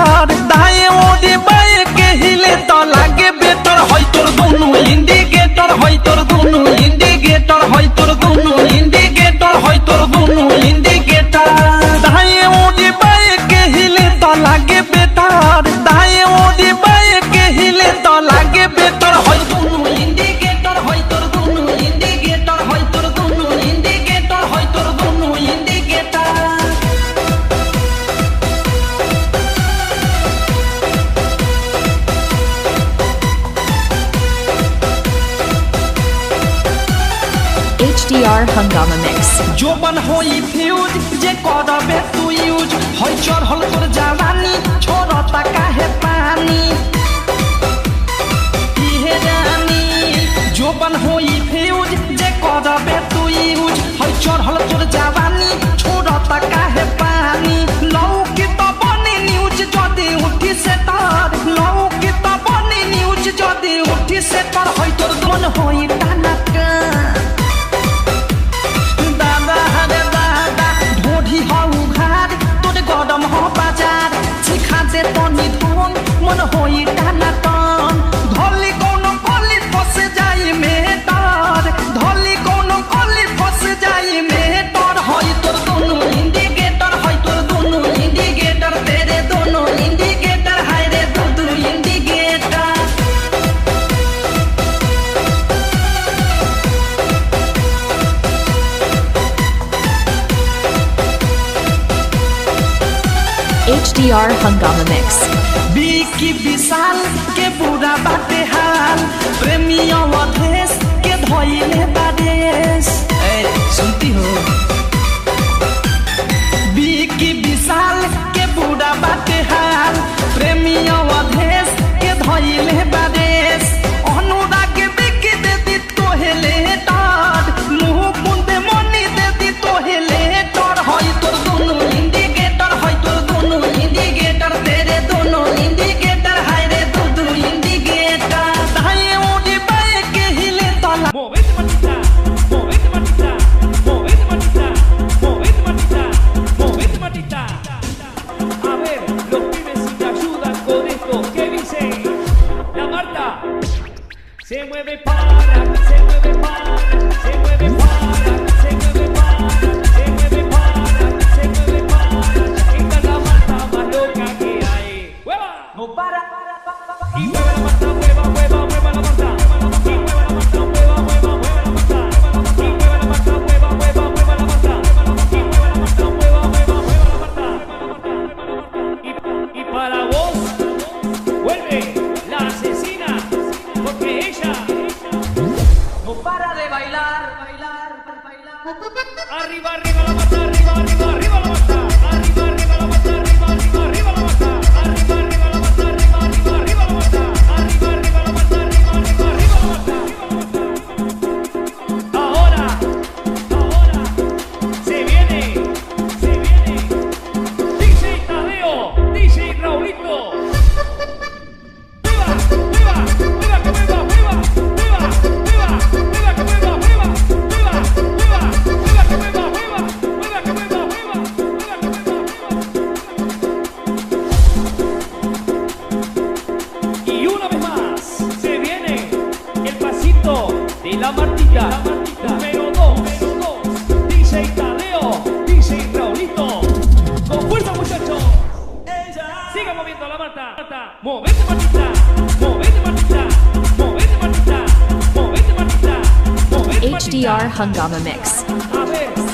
बेटार दाएं ओदे बाएं के हिले तो लागे बेटर होय तोर दोनों इंडिकेटर होय तोर दोनों इंडिकेटर होय तोर दोनों इंडिकेटर होय तोर दोनों इंडिकेटर दाएं ओदे बाएं के हिले तो लागे बेटार दाएं ओदे बाएं के हिले तो लागे बेटर होय दोनों इंडिकेटर होय तोर दोनों इंडिकेटर होय तोर दोनों इंडिकेटर होय तोर दोनों इंडिकेटर HDR Hungama Mix. जोबन होई फ्यूज जे करबे तू यूज होय चढ़ल तोर जवानी छोड़ता काहे पानी इहे रानी जोबन होई फ्यूज जे करबे तू यूज होय चढ़ल तोर जवानी छोड़ता काहे पानी लौकी तो बने न्यूज जदी उठी से तार लौकी तो बने न्यूज जदी उठी से तार होय तोर दोन होई टानका मन होई टाना टान धोली कोनो कोली फस जाई मेटर धोली कोनो कोली फस जाई मेटर होई तोर दोनों इंडिकेटर होई तोर दोनों इंडिकेटर तेरे दोनों इंडिकेटर हाय रे दो इंडिकेटर HDR Hungama Mix. की विशाल के बुरा बाटे हाल प्रेमी अवधेश के धोइले बादेश सुनती हो की विशाल के बुरा बाटे हाल प्रेमी अवधेश के धोइले बादेश अनुराग बिकी दे दी तोहेले तार मुंह बुंदे मनी दे दी तोहेले तार होई तोर दोनों इंडिकेटर होई तोर दोनों इंडिकेटर तेरे दोनों इंडिकेटर हाय रे दो इंडिकेटर दाएं ओदे बाएं के हिले तो Movete matita, movete matita, movete matita, movete matita, movete matita. A ver, los pibes si te ayudan con esto, ¿qué dicen? La Marta se mueve para, se mueve para, se mueve para, se mueve para, se mueve para, se mueve para. Esta es la Marta más loca que hay. ¡Hueva! No para. Y mueve la Marta, mueva, mueva, mueva la Marta. Y mueve la Marta, mueva, mueva, mueva la Marta. Y mueve la Marta, mueva, mueva, mueva la Marta. Y mueve la Marta, mueva, mueva, mueva la Marta. Y para vos vuelve la asesina, porque ella no para de bailar, bailar, bailar. Arriba, arriba la Marta, arriba, arriba, arriba la Marta. Arriba, arriba la Marta, arriba, arriba, arriba la Marta. Arriba, arriba la Marta, arriba, arriba, arriba la Marta. Arriba, arriba la Marta, arriba, arriba, arriba la Marta. Ahora se viene DJ Tadeo, DJ Raulito. ¡Viva, viva, viva que viva, viva, viva, viva, viva que viva, viva, viva, viva, viva que viva, viva, viva que viva, viva, viva que viva, viva! Y una vez más se viene el pasito de la Martita, número 2, DJ Tadeo, DJ Raulito. Con fuerza muchachos, siga moviendo la Marta. Movete Martita, movete Martita, movete Martita, movete Martita, movete Martita. HDR Hungama Mix. A ver.